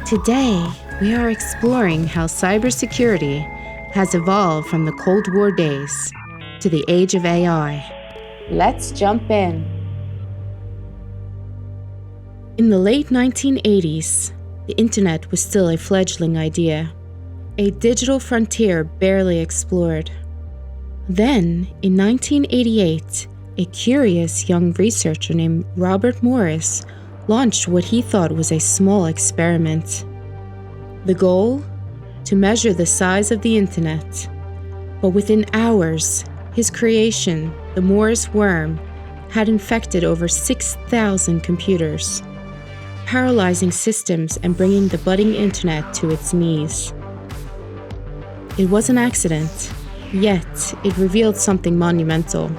Today, we are exploring how cybersecurity has evolved from the Cold War days to the age of AI. Let's jump in. In the late 1980s, the internet was still a fledgling idea, a digital frontier barely explored. Then, in 1988, a curious young researcher named Robert Morrison launched what he thought was a small experiment. The goal? To measure the size of the internet. But within hours, his creation, the Morrison worm, had infected over 6,000 computers, paralyzing systems and bringing the budding internet to its knees. It was an accident, yet it revealed something monumental.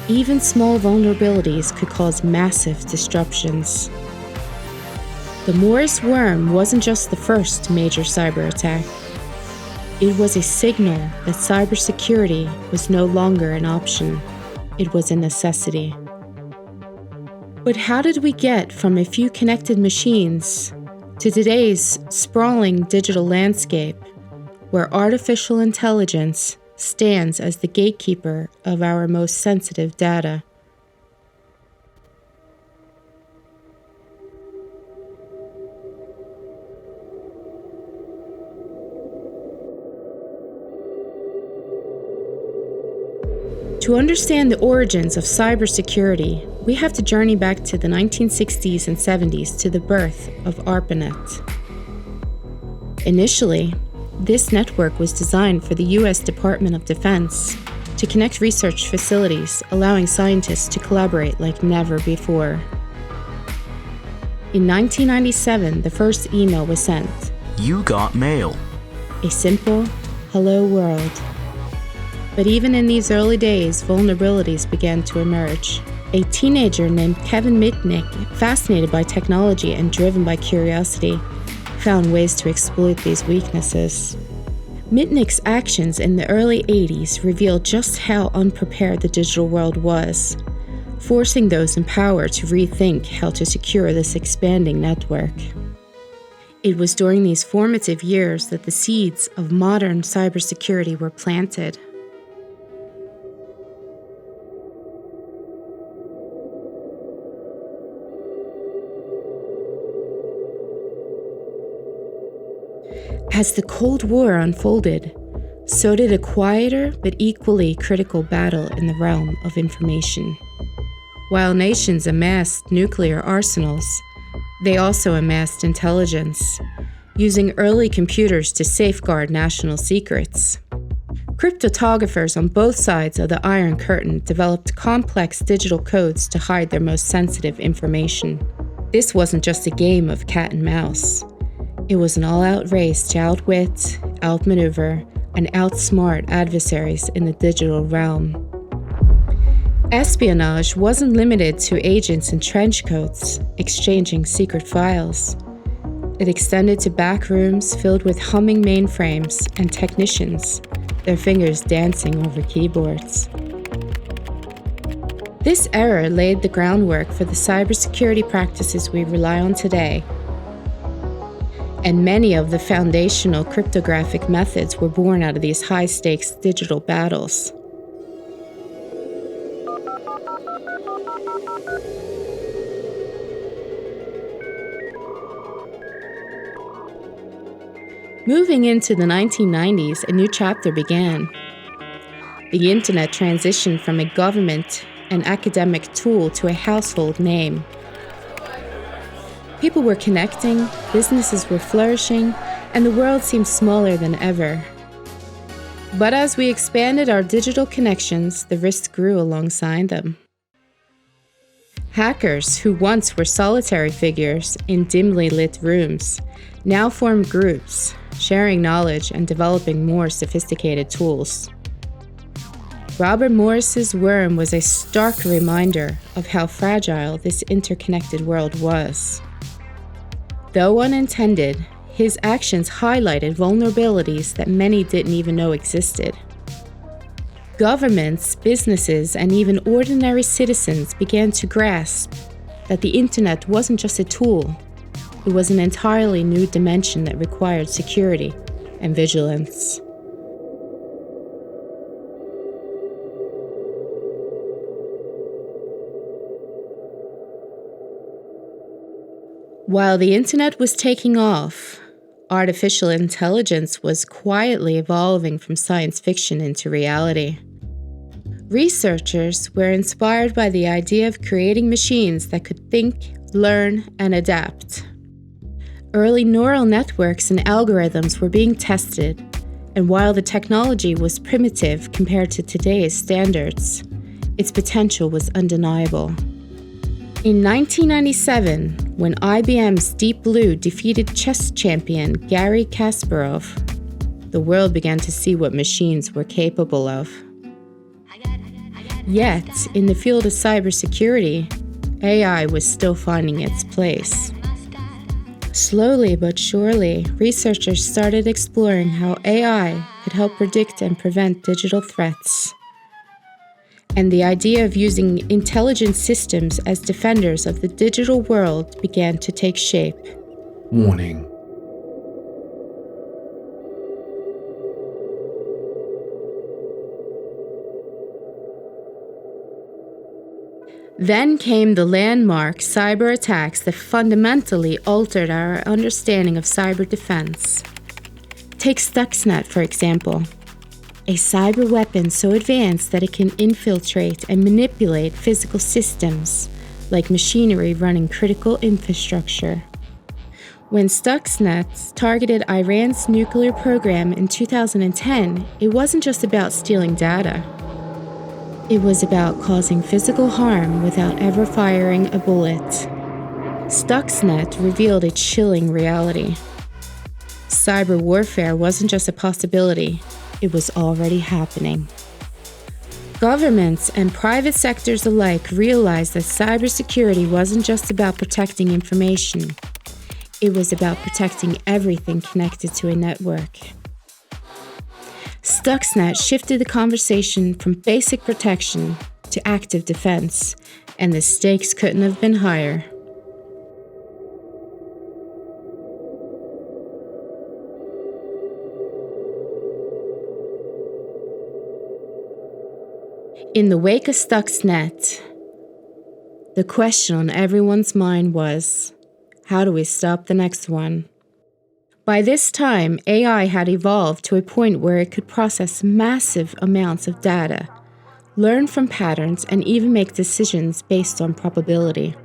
Even small vulnerabilities could cause massive disruptions. The Morrison worm wasn't just the first major cyber attack. It was a signal that cybersecurity was no longer an option. It was a necessity. But how did we get from a few connected machines to today's sprawling digital landscape, where artificial intelligence stands as the gatekeeper of our most sensitive data? To understand the origins of cybersecurity, we have to journey back to the 1960s and 70s to the birth of ARPANET. Initially, this network was designed for the U.S. Department of Defense to connect research facilities, allowing scientists to collaborate like never before. In 1997, the first email was sent. You got mail. A simple, hello world. But even in these early days, vulnerabilities began to emerge. A teenager named Kevin Mitnick, fascinated by technology and driven by curiosity, found ways to exploit these weaknesses. Mitnick's actions in the early 80s revealed just how unprepared the digital world was, forcing those in power to rethink how to secure this expanding network. It was during these formative years that the seeds of modern cybersecurity were planted. As the Cold War unfolded, so did a quieter but equally critical battle in the realm of information. While nations amassed nuclear arsenals, they also amassed intelligence, using early computers to safeguard national secrets. Cryptographers on both sides of the Iron Curtain developed complex digital codes to hide their most sensitive information. This wasn't just a game of cat and mouse. It was an all-out race to outwit, outmaneuver, and outsmart adversaries in the digital realm. Espionage wasn't limited to agents in trench coats exchanging secret files. It extended to back rooms filled with humming mainframes and technicians, their fingers dancing over keyboards. This era laid the groundwork for the cybersecurity practices we rely on today. And many of the foundational cryptographic methods were born out of these high-stakes digital battles. Moving into the 1990s, a new chapter began. The internet transitioned from a government and academic tool to a household name. People were connecting, businesses were flourishing, and the world seemed smaller than ever. But as we expanded our digital connections, the risks grew alongside them. Hackers, who once were solitary figures in dimly lit rooms, now formed groups, sharing knowledge and developing more sophisticated tools. Robert Morrison's worm was a stark reminder of how fragile this interconnected world was. Though unintended, his actions highlighted vulnerabilities that many didn't even know existed. Governments, businesses, and even ordinary citizens began to grasp that the internet wasn't just a tool, it was an entirely new dimension that required security and vigilance. While the internet was taking off, artificial intelligence was quietly evolving from science fiction into reality. Researchers were inspired by the idea of creating machines that could think, learn, and adapt. Early neural networks and algorithms were being tested, and while the technology was primitive compared to today's standards, its potential was undeniable. In 1997, when IBM's Deep Blue defeated chess champion Garry Kasparov, the world began to see what machines were capable of. Yet, in the field of cybersecurity, AI was still finding its place. Slowly but surely, researchers started exploring how AI could help predict and prevent digital threats. And the idea of using intelligent systems as defenders of the digital world began to take shape. Warning. Then came the landmark cyber attacks that fundamentally altered our understanding of cyber defense. Take Stuxnet, for example, a cyber weapon so advanced that it can infiltrate and manipulate physical systems, like machinery running critical infrastructure. When Stuxnet targeted Iran's nuclear program in 2010, it wasn't just about stealing data. It was about causing physical harm without ever firing a bullet. Stuxnet revealed a chilling reality. Cyber warfare wasn't just a possibility, it was already happening. Governments and private sectors alike realized that cybersecurity wasn't just about protecting information. It was about protecting everything connected to a network. Stuxnet shifted the conversation from basic protection to active defense, and the stakes couldn't have been higher. In the wake of Stuxnet, the question on everyone's mind was, how do we stop the next one? By this time, AI had evolved to a point where it could process massive amounts of data, learn from patterns, and even make decisions based on probability.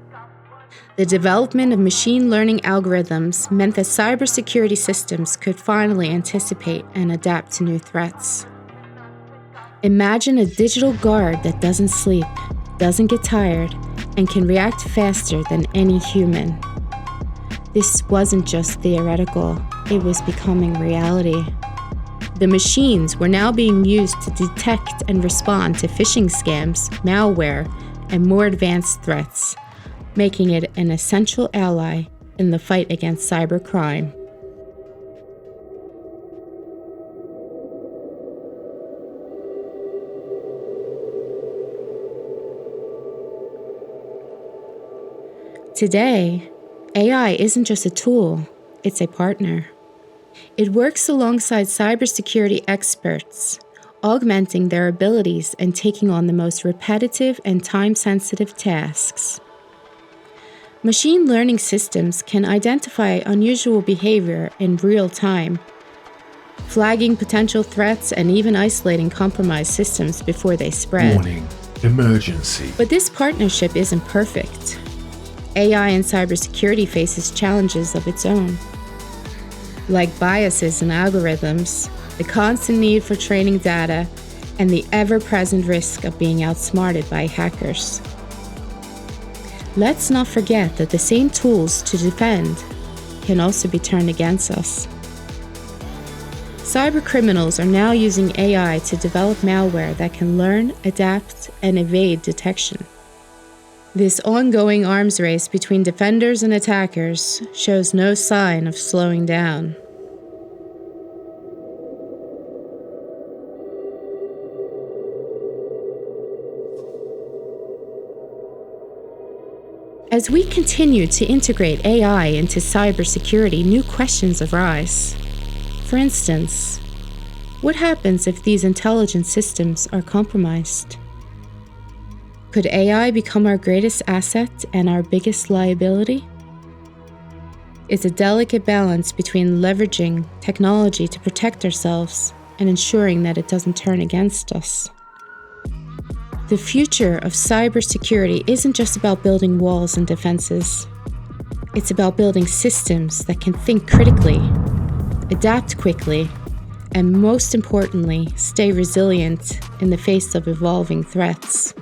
The development of machine learning algorithms meant that cybersecurity systems could finally anticipate and adapt to new threats. Imagine a digital guard that doesn't sleep, doesn't get tired, and can react faster than any human. This wasn't just theoretical, it was becoming reality. The machines were now being used to detect and respond to phishing scams, malware, and more advanced threats, making it an essential ally in the fight against cybercrime. Today, AI isn't just a tool, it's a partner. It works alongside cybersecurity experts, augmenting their abilities and taking on the most repetitive and time-sensitive tasks. Machine learning systems can identify unusual behavior in real time, flagging potential threats and even isolating compromised systems before they spread. Warning. Emergency. But this partnership isn't perfect. AI in cybersecurity faces challenges of its own. Like biases in algorithms, the constant need for training data, and the ever-present risk of being outsmarted by hackers. Let's not forget that the same tools to defend can also be turned against us. Cybercriminals are now using AI to develop malware that can learn, adapt, and evade detection. This ongoing arms race between defenders and attackers shows no sign of slowing down. As we continue to integrate AI into cybersecurity, new questions arise. For instance, what happens if these intelligent systems are compromised? Could AI become our greatest asset and our biggest liability? It's a delicate balance between leveraging technology to protect ourselves and ensuring that it doesn't turn against us. The future of cybersecurity isn't just about building walls and defenses. It's about building systems that can think critically, adapt quickly, and most importantly, stay resilient in the face of evolving threats.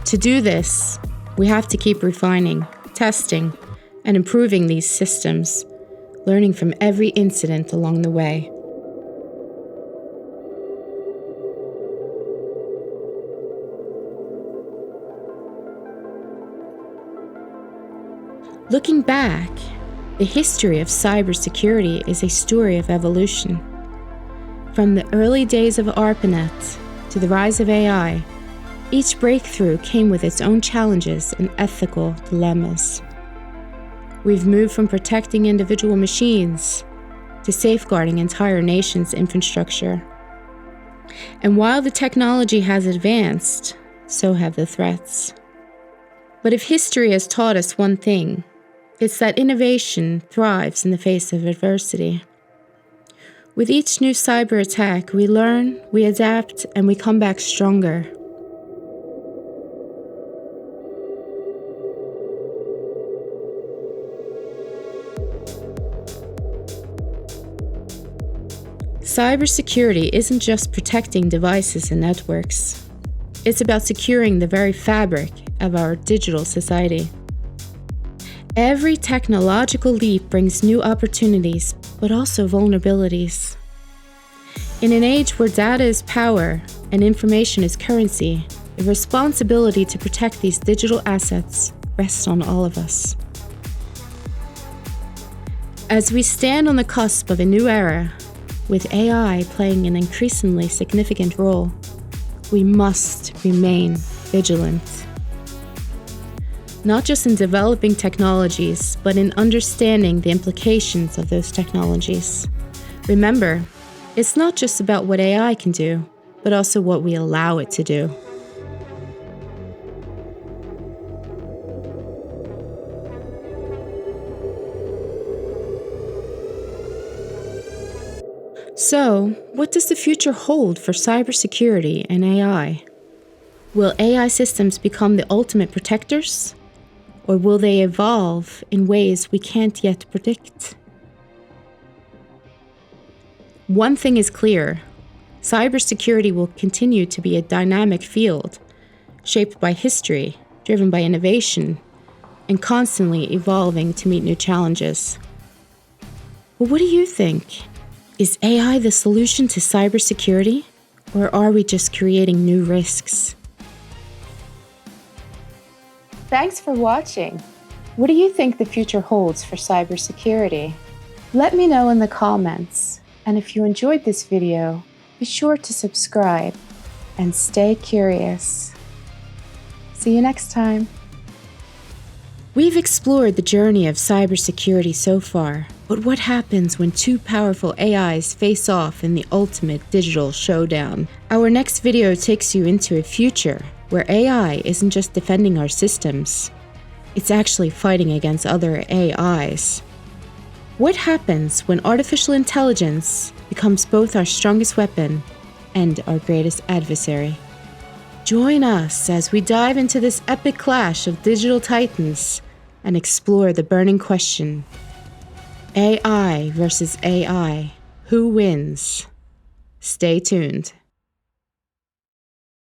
To do this, we have to keep refining, testing, and improving these systems, learning from every incident along the way. Looking back, the history of cybersecurity is a story of evolution. From the early days of ARPANET to the rise of AI, each breakthrough came with its own challenges and ethical dilemmas. We've moved from protecting individual machines to safeguarding entire nations' infrastructure. And while the technology has advanced, so have the threats. But if history has taught us one thing, it's that innovation thrives in the face of adversity. With each new cyber attack, we learn, we adapt, and we come back stronger. Cybersecurity isn't just protecting devices and networks. It's about securing the very fabric of our digital society. Every technological leap brings new opportunities, but also vulnerabilities. In an age where data is power and information is currency, the responsibility to protect these digital assets rests on all of us. As we stand on the cusp of a new era, with AI playing an increasingly significant role, we must remain vigilant. Not just in developing technologies, but in understanding the implications of those technologies. Remember, it's not just about what AI can do, but also what we allow it to do. So, what does the future hold for cybersecurity and AI? Will AI systems become the ultimate protectors? Or will they evolve in ways we can't yet predict? One thing is clear: cybersecurity will continue to be a dynamic field, shaped by history, driven by innovation, and constantly evolving to meet new challenges. Well, what do you think? Is AI the solution to cybersecurity, or are we just creating new risks? Thanks for watching. What do you think the future holds for cybersecurity? Let me know in the comments. And if you enjoyed this video, be sure to subscribe and stay curious. See you next time. We've explored the journey of cybersecurity so far, but what happens when two powerful AIs face off in the ultimate digital showdown? Our next video takes you into a future where AI isn't just defending our systems, it's actually fighting against other AIs. What happens when artificial intelligence becomes both our strongest weapon and our greatest adversary? Join us as we dive into this epic clash of digital titans and explore the burning question: AI versus AI, who wins? Stay tuned.